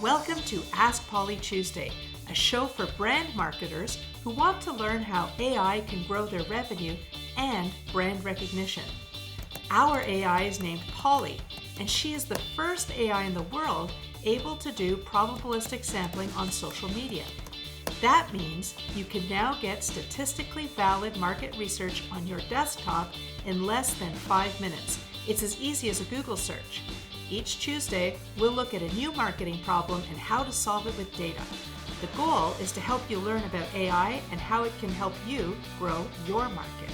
Welcome to Ask Polly Tuesday, a show for brand marketers who want to learn how AI can grow their revenue and brand recognition. Our AI is named Polly, and she is the first AI in the world able to do probabilistic sampling on social media. That means you can now get statistically valid market research on your desktop in less than 5 minutes. It's as easy as a Google search. Each Tuesday, we'll look at a new marketing problem and how to solve it with data. The goal is to help you learn about AI and how it can help you grow your market.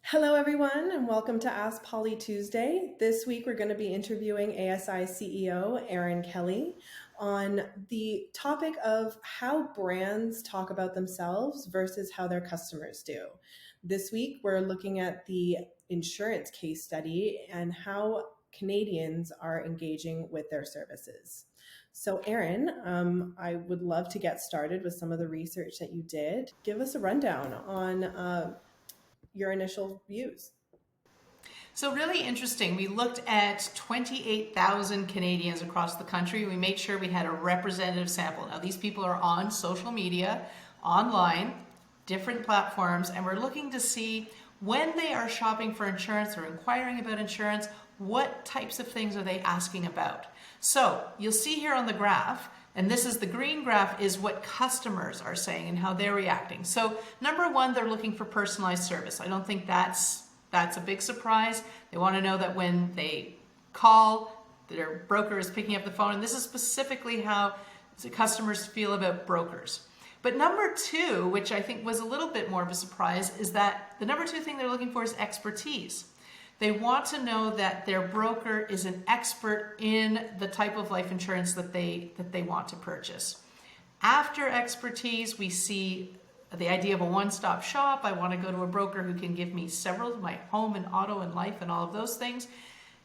Hello everyone and welcome to Ask Polly Tuesday. This week we're going to be interviewing ASI CEO Erin Kelly on the topic of how brands talk about themselves versus how their customers do. This week we're looking at the insurance case study and how Canadians are engaging with their services. So Erin, I would love to get started with some of the research that you did. Give us a rundown on your initial views. So really interesting. We looked at 28,000 Canadians across the country. We made sure we had a representative sample. Now these people are on social media, online, different platforms, and we're looking to see when they are shopping for insurance or inquiring about insurance, what types of things are they asking about. So you'll see here on the graph, and this is the green graph, is what customers are saying and how they're reacting. So number one, they're looking for personalized service. I don't think that's a big surprise. They want to know that when they call, their broker is picking up the phone. And this is specifically how the customers feel about brokers. But number two, which I think was a little bit more of a surprise, is that the number two thing they're looking for is expertise. They want to know that their broker is an expert in the type of life insurance that they want to purchase. After expertise, we see the idea of a one-stop shop. I want to go to a broker who can give me several, my home and auto and life and all of those things.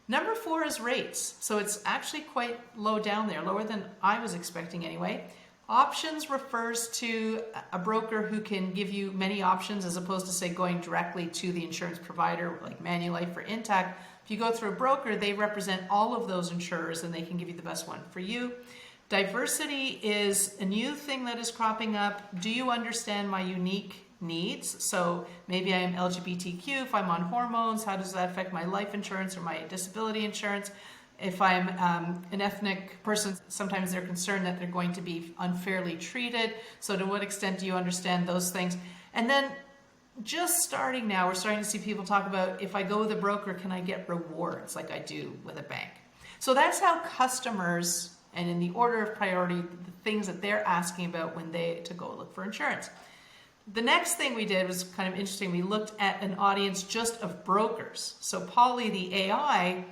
Number four is rates. So it's actually quite low down there, lower than I was expecting anyway. Options refers to a broker who can give you many options as opposed to, say, going directly to the insurance provider like Manulife or Intact. If you go through a broker, they represent all of those insurers and they can give you the best one for you. Diversity is a new thing that is cropping up. Do you understand my unique needs? So maybe I am LGBTQ, if I'm on hormones, how does that affect my life insurance or my disability insurance? If I'm an ethnic person, sometimes they're concerned that they're going to be unfairly treated. So to what extent do you understand those things? And then just starting now, we're starting to see people talk about, if I go with a broker, can I get rewards like I do with a bank? So that's how customers, and in the order of priority, the things that they're asking about when to go look for insurance. The next thing we did was kind of interesting. We looked at an audience just of brokers. So Polly, the AI,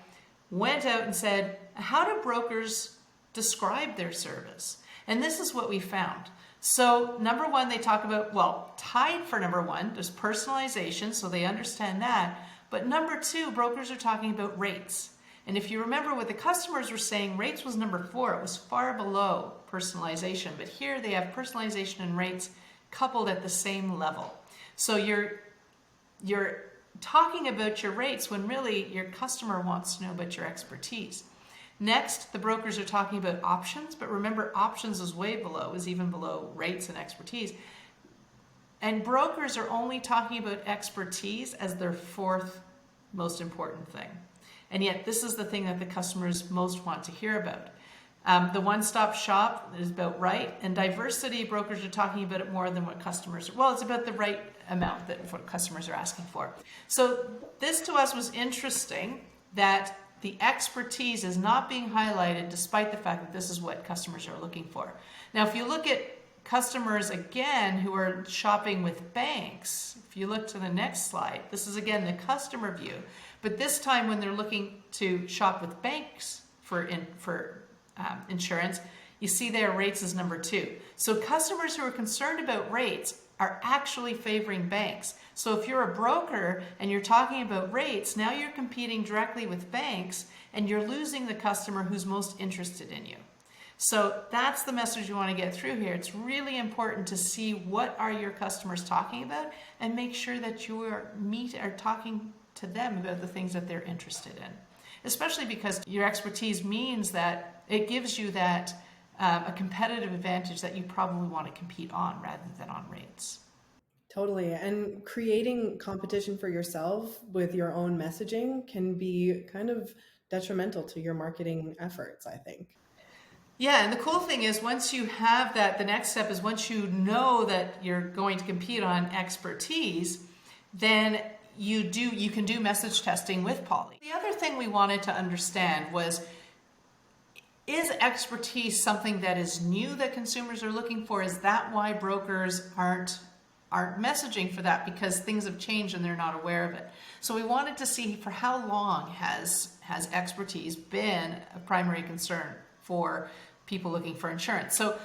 went out and said, how do brokers describe their service? And this is what we found. So number one, they talk about, well, tied for number one, there's personalization, so they understand that. But number two, brokers are talking about rates. And if you remember what the customers were saying, rates was number four. It was far below personalization. But here they have personalization and rates coupled at the same level. So you're talking about your rates when really your customer wants to know about your expertise. Next, the brokers are talking about options, but remember, options is way below, is even below rates and expertise. And brokers are only talking about expertise as their fourth most important thing. And yet this is the thing that the customers most want to hear about. The one-stop shop is about right, and diversity, brokers are talking about it more than what customers, well, it's about the right amount that what customers are asking for. So this to us was interesting, that the expertise is not being highlighted despite the fact that this is what customers are looking for. Now, if you look at customers again who are shopping with banks, if you look to the next slide, this is again the customer view, but this time when they're looking to shop with banks for insurance, you see their rates as number two. So customers who are concerned about rates are actually favoring banks. So if you're a broker and you're talking about rates, now you're competing directly with banks and you're losing the customer who's most interested in you. So that's the message you want to get through here. It's really important to see what are your customers talking about and make sure that you are talking to them about the things that they're interested in. Especially because your expertise means that it gives you that a competitive advantage that you probably want to compete on rather than on rates. Totally. And creating competition for yourself with your own messaging can be kind of detrimental to your marketing efforts, I think. Yeah, and the cool thing is once you have that, the next step is once you know that you're going to compete on expertise, then you can do message testing with Polly. The other thing we wanted to understand was, is expertise something that is new that consumers are looking for? Is that why brokers aren't messaging for that, because things have changed and they're not aware of it? So we wanted to see, for how long has expertise been a primary concern for people looking for insurance? So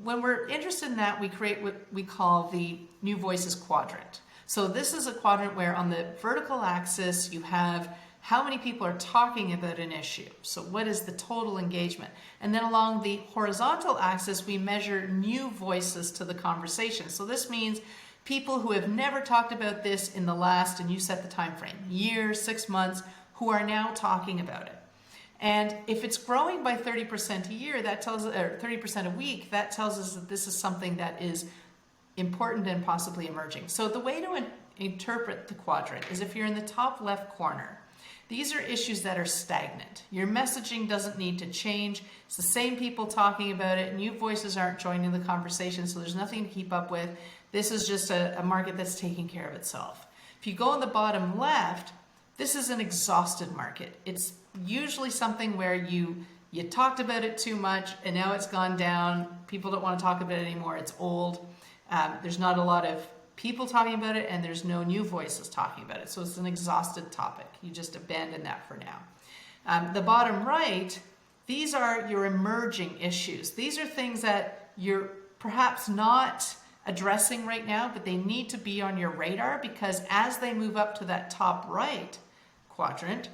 when we're interested in that, we create what we call the New Voices quadrant. So this is a quadrant where on the vertical axis you have how many people are talking about an issue. So what is the total engagement? And then along the horizontal axis, we measure new voices to the conversation. So this means people who have never talked about this in the last, and you set the time frame, year, 6 months, who are now talking about it. And if it's growing by 30% a year, that tells, or 30% a week, that tells us that this is something that is important and possibly emerging. So the way to interpret the quadrant is, if you're in the top left corner, these are issues that are stagnant. Your messaging doesn't need to change. It's the same people talking about it. New voices aren't joining the conversation, so there's nothing to keep up with. This is just a market that's taking care of itself. If you go on the bottom left, this is an exhausted market. It's usually something where you talked about it too much and now it's gone down. People don't want to talk about it anymore. It's old. There's not a lot of people talking about it, and there's no new voices talking about it. So it's an exhausted topic. You just abandon that for now. The bottom right, these are your emerging issues. These are things that you're perhaps not addressing right now, but they need to be on your radar, because as they move up to that top right quadrant,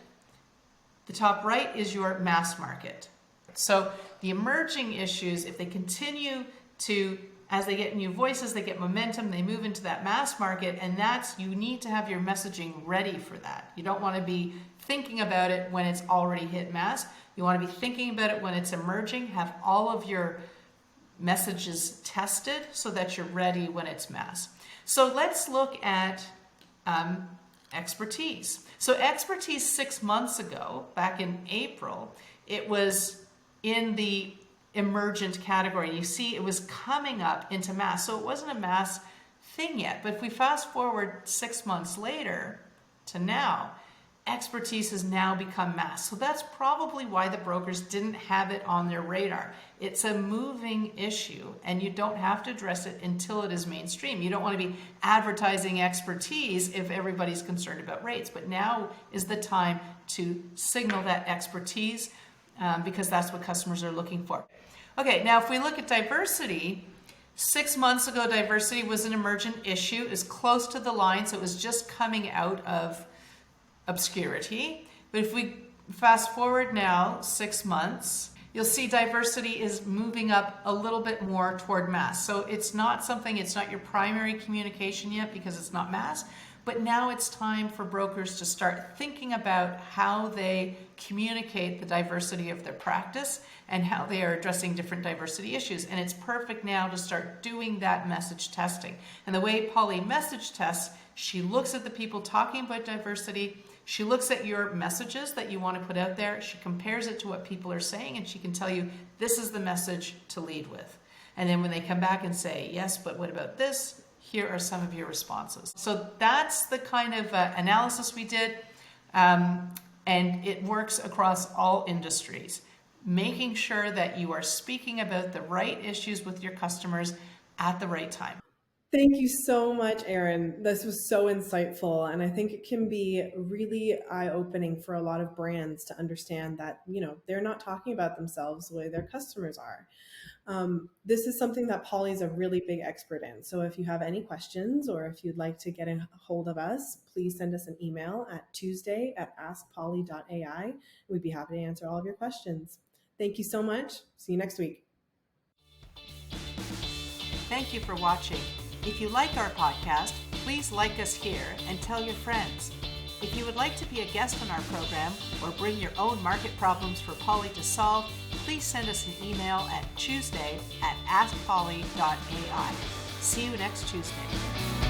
the top right is your mass market. So the emerging issues, if they continue to, as they get new voices, they get momentum, they move into that mass market, and you need to have your messaging ready for that. You don't want to be thinking about it when it's already hit mass. You want to be thinking about it when it's emerging, have all of your messages tested so that you're ready when it's mass. So let's look at expertise. So expertise 6 months ago, back in April, it was in the emergent category. You see it was coming up into mass. So it wasn't a mass thing yet. But if we fast forward 6 months later to now, expertise has now become mass. So that's probably why the brokers didn't have it on their radar. It's a moving issue, and you don't have to address it until it is mainstream. You don't want to be advertising expertise if everybody's concerned about rates. But now is the time to signal that expertise, because that's what customers are looking for. Okay, now if we look at diversity, 6 months ago, diversity was an emergent issue. It was close to the line, so it was just coming out of obscurity. But if we fast forward now 6 months, you'll see diversity is moving up a little bit more toward mass. So it's not your primary communication yet because it's not mass, but now it's time for brokers to start thinking about how they communicate the diversity of their practice and how they are addressing different diversity issues. And it's perfect now to start doing that message testing. And the way Polly message tests, she looks at the people talking about diversity. She looks at your messages that you want to put out there. She compares it to what people are saying, and she can tell you this is the message to lead with. And then when they come back and say, yes, but what about this? Here are some of your responses. So that's the kind of analysis we did, and it works across all industries. Making sure that you are speaking about the right issues with your customers at the right time. Thank you so much, Erin. This was so insightful, and I think it can be really eye-opening for a lot of brands to understand that, they're not talking about themselves the way their customers are. This is something that Polly's a really big expert in. So if you have any questions or if you'd like to get a hold of us, please send us an email at tuesday@askpolly.ai. We'd be happy to answer all of your questions. Thank you so much. See you next week. Thank you for watching. If you like our podcast, please like us here and tell your friends. If you would like to be a guest on our program or bring your own market problems for Polly to solve, please send us an email at tuesday@askpolly.ai. See you next Tuesday.